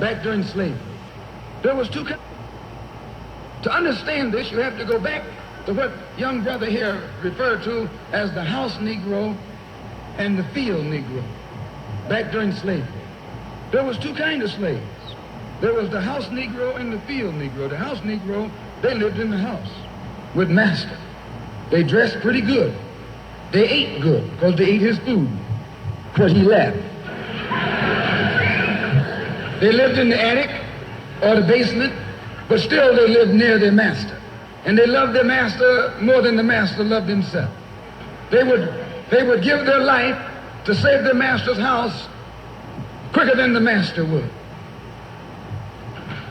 back during slavery. There was two kinds. To understand this, you have to go back to what young brother here referred to as the house Negro and the field Negro, back during slavery. There was two kinds of slaves. There was the house Negro and the field Negro. The house Negro, they lived in the house with master. They dressed pretty good. They ate good because they ate his food, what he left. They lived in the attic or the basement, but still they lived near their master. And they loved their master more than the master loved himself. They would give their life to save their master's house quicker than the master would.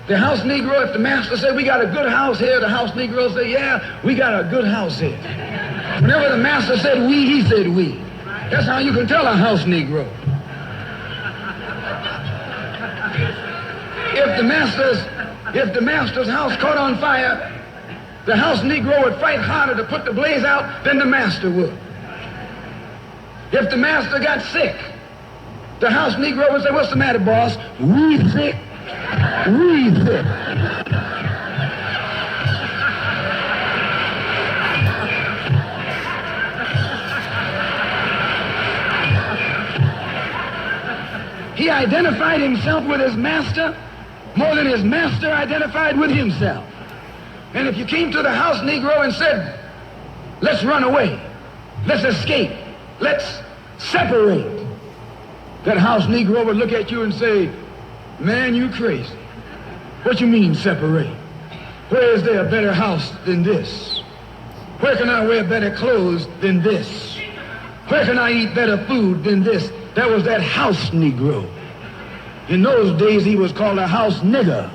The house Negro, if the master said, we got a good house here, the house Negro said, yeah, we got a good house here. Whenever the master said we, he said we. That's how you can tell a house Negro. If the master's house caught on fire, the house Negro would fight harder to put the blaze out than the master would. If the master got sick, the house Negro would say, what's the matter, boss? We sick. We sick. He identified himself with his master more than his master identified with himself. And if you came to the house Negro and said, let's run away, let's escape, let's separate, that house Negro would look at you and say, man, you crazy. What you mean separate? Where is there a better house than this? Where can I wear better clothes than this? Where can I eat better food than this? That was that house Negro. In those days, he was called a house nigger.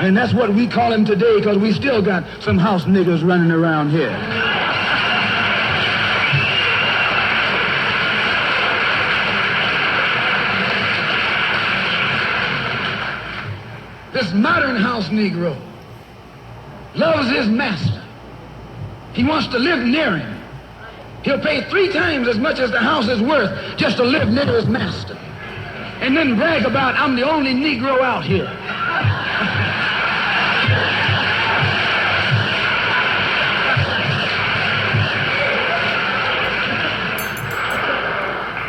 And that's what we call him today because we still got some house niggers running around here. This modern house Negro loves his master. He wants to live near him. He'll pay 3 times as much as the house is worth just to live near his master. And then brag about, I'm the only Negro out here.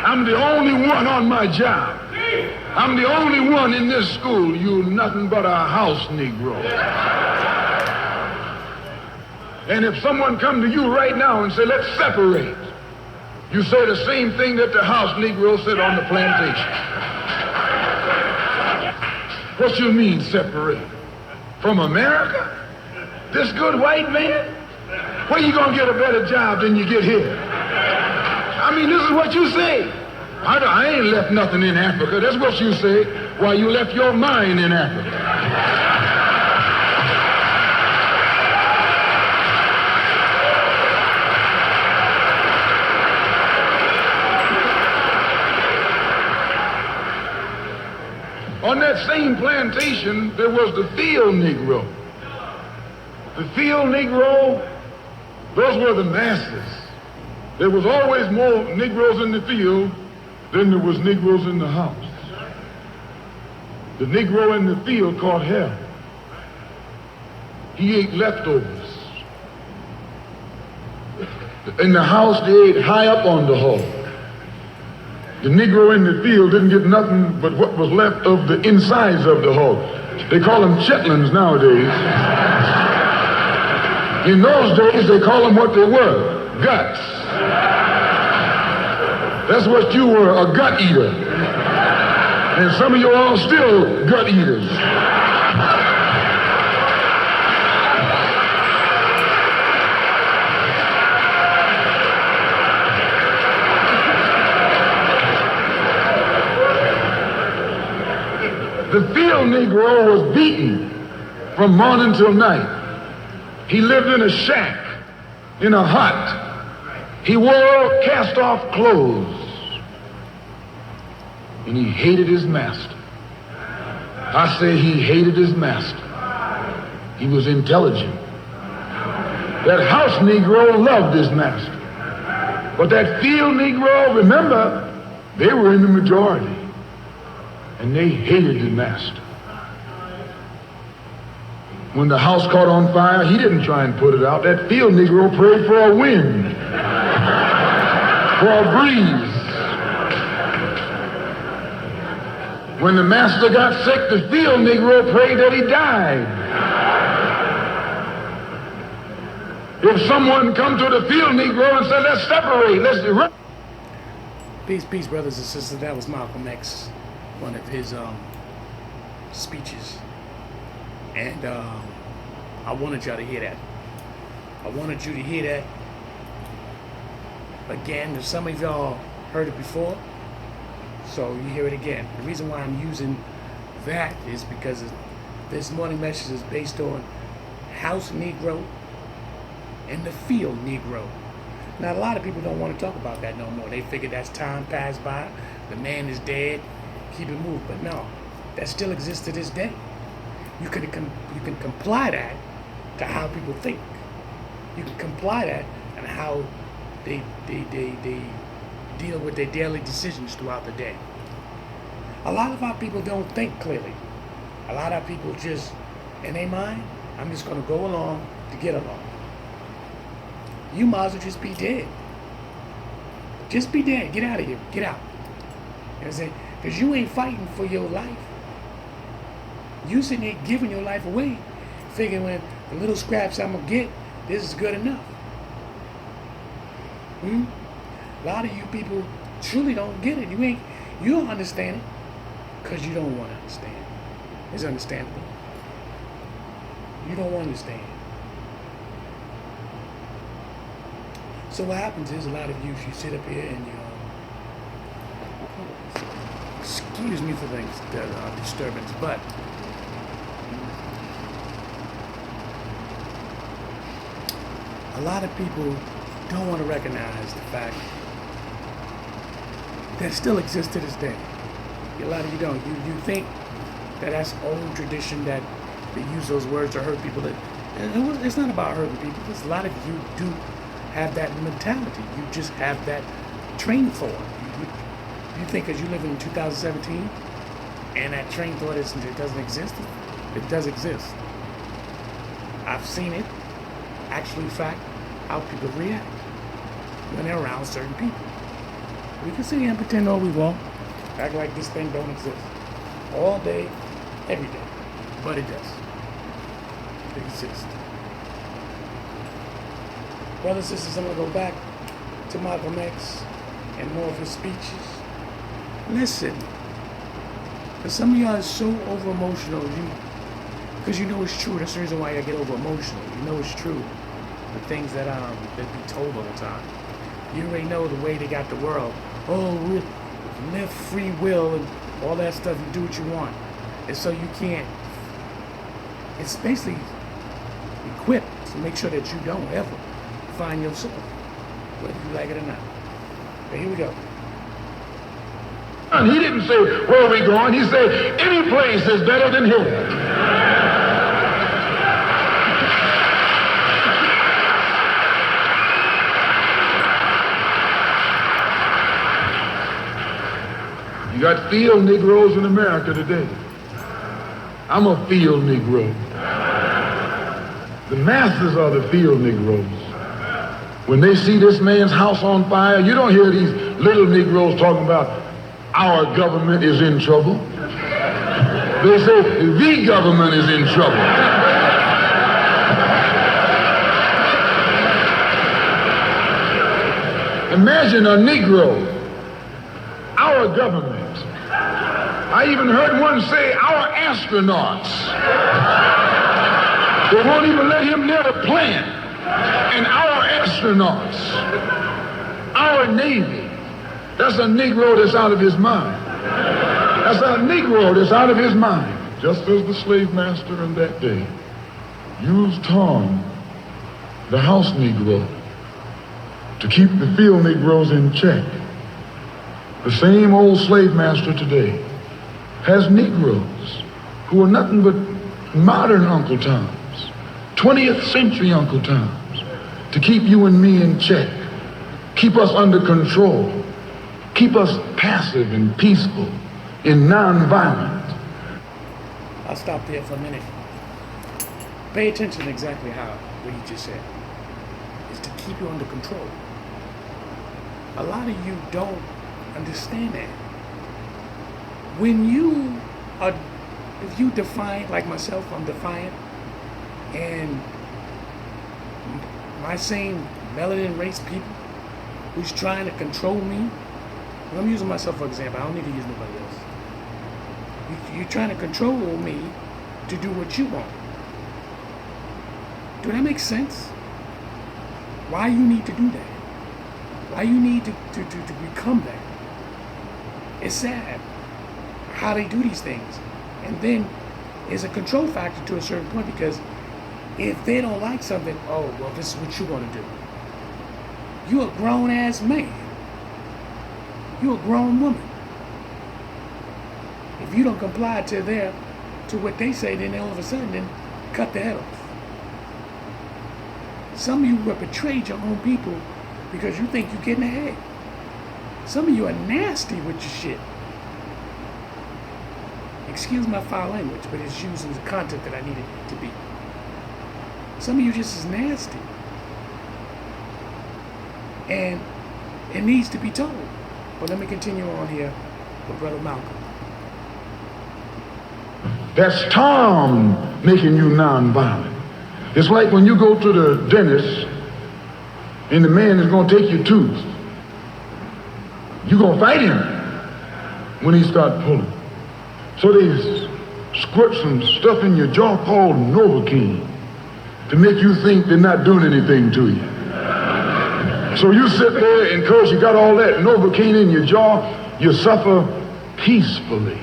I'm the only one on my job. I'm the only one in this school. You nothing but a house Negro. And if someone come to you right now and say, let's separate, you say the same thing that the house Negro said on the plantation. What you mean separate? From America? This good white man? Where you gonna get a better job than you get here? I mean, this is what you say. I ain't left nothing in Africa. That's what you say. Why, you left your mind in Africa. On that same plantation, there was the field Negro. The field Negro, those were the masses. There was always more Negroes in the field than there was Negroes in the house. The Negro in the field caught hell. He ate leftovers. In the house, they ate high up on the hog. The Negro in the field didn't get nothing but what was left of the insides of the hog. They call them chitlins nowadays. In those days, they call them what they were, guts. That's what you were, a gut eater. And some of you all still gut eaters. The field Negro was beaten from morning till night. He lived in a shack, in a hut. He wore cast-off clothes. And he hated his master. I say he hated his master. He was intelligent. That house Negro loved his master. But that field Negro, remember, they were in the majority. and they hated the master. When the house caught on fire, he didn't try and put it out. That field Negro prayed for a wind, for a breeze. When the master got sick, the field Negro prayed that he died. If someone come to the field Negro and said, let's separate, let's... Peace, brothers and sisters. That was Malcolm X, one of his speeches. And I wanted y'all to hear that. I wanted you to hear that. Again, if some of y'all heard it before, so you hear it again. The reason why I'm using that is because this morning message is based on House Negro and the Field Negro. Now, a lot of people don't want to talk about that no more. They figure that's time passed by, the man is dead, keep it moving. But no, that still exists to this day. You can comply that to how people think. You can comply that and how they deal with their daily decisions throughout the day. A lot of our people don't think clearly. A lot of people just, in their mind, I'm just going to go along to get along. You might as well just be dead. Just be dead. Get out of here. Get out. You know what I'm saying? Because you ain't fighting for your life. You sitting there giving your life away, figuring when the little scraps I'm going to get, this is good enough. A lot of you people truly don't get it. You don't understand it because you don't want to understand. It's understandable. You don't want to understand. So what happens is a lot of you sit up here and you excuse me for the disturbance, but a lot of people don't want to recognize the fact that still exists to this day. A lot of you don't. You think that that's old tradition, that they use those words to hurt people. It's not about hurting people. Because a lot of you do have that mentality. You just have that train thought. You think because you live in 2017 and that train thought it doesn't exist. It does exist. I've seen it. Actually, in fact, how people react when they're around certain people. We can sit here and pretend all we want, act like this thing don't exist. All day, every day. But it does. It exists. Brothers and sisters, I'm going to go back to Malcolm X and more of his speeches. Listen. Because some of y'all are so over-emotional, because you know it's true. That's the reason why I get over-emotional. You know it's true. The things that be told all the time. You already know the way they got the world. Oh, live free will and all that stuff. You do what you want. And so you can't. It's basically equipped to make sure that you don't ever find yourself, whether you like it or not. But here we go. And he didn't say, where are we going? He said, any place is better than here. You got field Negroes in America today. I'm a field Negro. The masses are the field Negroes. When they see this man's house on fire, you don't hear these little Negroes talking about our government is in trouble. They say the government is in trouble. Imagine a Negro, our government. I even heard one say, our astronauts. They won't even let him near the plant. And our astronauts, our Navy, that's a Negro that's out of his mind. That's a Negro that's out of his mind. Just as the slave master in that day used Tom, the house Negro, to keep the field Negroes in check, the same old slave master today has Negroes who are nothing but modern Uncle Toms, 20th century Uncle Toms, to keep you and me in check, keep us under control, keep us passive and peaceful, in nonviolence. I'll stop there for a minute. Pay attention to exactly how what he just said is to keep you under control. A lot of you don't understand that. When you are, if you defiant like myself, I'm defiant, and my same melanin race people who's trying to control me, and I'm using myself for example, I don't need to use nobody else. You're trying to control me to do what you want. Do that make sense? Why you need to do that? Why you need to become that? It's sad how they do these things. And then it's a control factor to a certain point, because if they don't like something, oh, well, this is what you want to do. You're a grown ass man. You're a grown woman. If you don't comply to what they say, then all of a sudden, then cut the head off. Some of you have betrayed your own people because you think you're getting ahead. Some of you are nasty with your shit. Excuse my foul language, but it's used in the content that I need it to be. Some of you just as nasty. And it needs to be told. But let me continue on here with Brother Malcolm. That's Tom making you nonviolent. It's like when you go to the dentist and the man is going to take your tooth. You're going to fight him when he starts pulling. So they squirt some stuff in your jaw called Novocaine to make you think they're not doing anything to you. So you sit there, and because you got all that Novocaine in your jaw, you suffer peacefully.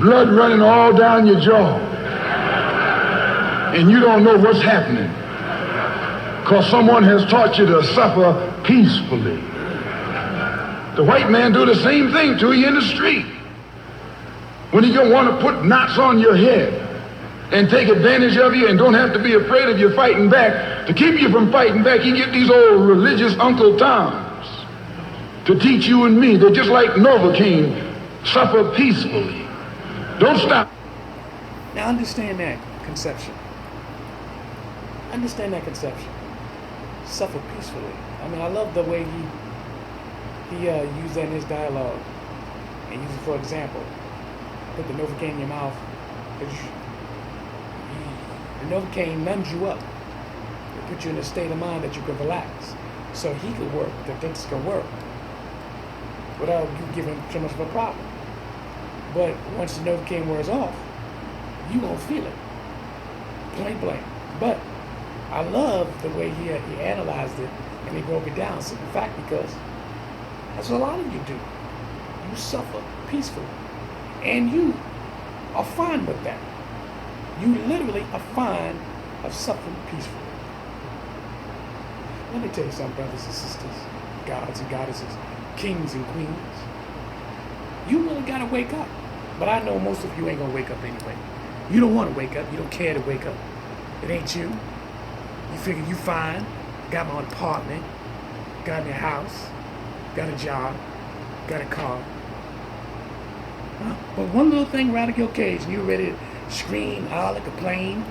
Blood running all down your jaw, and you don't know what's happening because someone has taught you to suffer peacefully. The white man do the same thing to you in the street. When he don't want to put knots on your head and take advantage of you and don't have to be afraid of you fighting back, to keep you from fighting back, he get these old religious Uncle Toms to teach you and me that just like Novocaine, suffer peacefully. Don't stop. Now understand that conception. Understand that conception. Suffer peacefully. I mean, I love the way he used that in his dialogue and use it for example. Put the Novocaine in your mouth. The Novocaine numbs you up. It puts you in a state of mind that you can relax. So he could work, the dentist can work without you giving too much of a problem. But once the Novocaine wears off, you won't feel it. Point blank. But I love the way he analyzed it and he broke it down. So in fact, because that's what a lot of you do. You suffer peacefully. And you are fine with that. You literally are fine of suffering peacefully. Let me tell you something, brothers and sisters, gods and goddesses, kings and queens. You really gotta wake up. But I know most of you ain't gonna wake up anyway. You don't want to wake up. You don't care to wake up. It ain't you. You figure you fine. Got my own apartment. Got me a house. Got a job. Got a car. Huh? But one little thing right out of your cage and you ready to scream, holler, complain.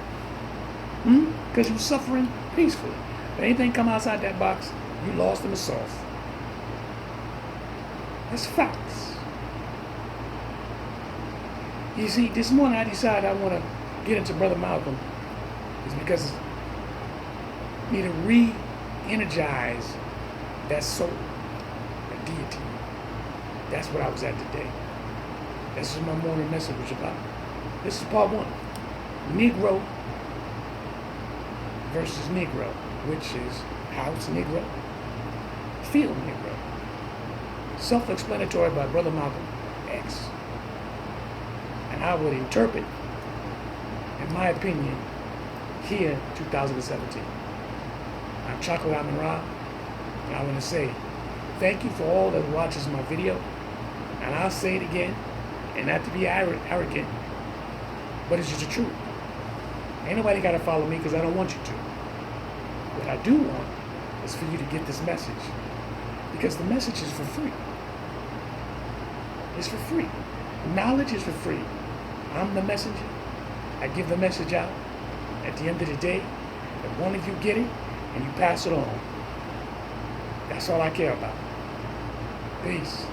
Because you're suffering peacefully. If anything come outside that box, you lost in the sauce. That's facts. You see, this morning I decided I want to get into Brother Malcolm. It's because I need to re-energize that soul, that deity. That's what I was at today. This is my morning message about. This is part one. Negro versus Negro, which is house Negro, field Negro. Self-explanatory by Brother Malcolm X. And I would interpret, in my opinion, here in 2017. I'm Chocolate Amun, and I want to say thank you for all that watches my video. And I'll say it again, and not to be arrogant, but it's just the truth. Ain't nobody got to follow me because I don't want you to. What I do want is for you to get this message, because the message is for free. It's for free. Knowledge is for free. I'm the messenger. I give the message out. At the end of the day, if one of you get it and you pass it on, that's all I care about. Peace.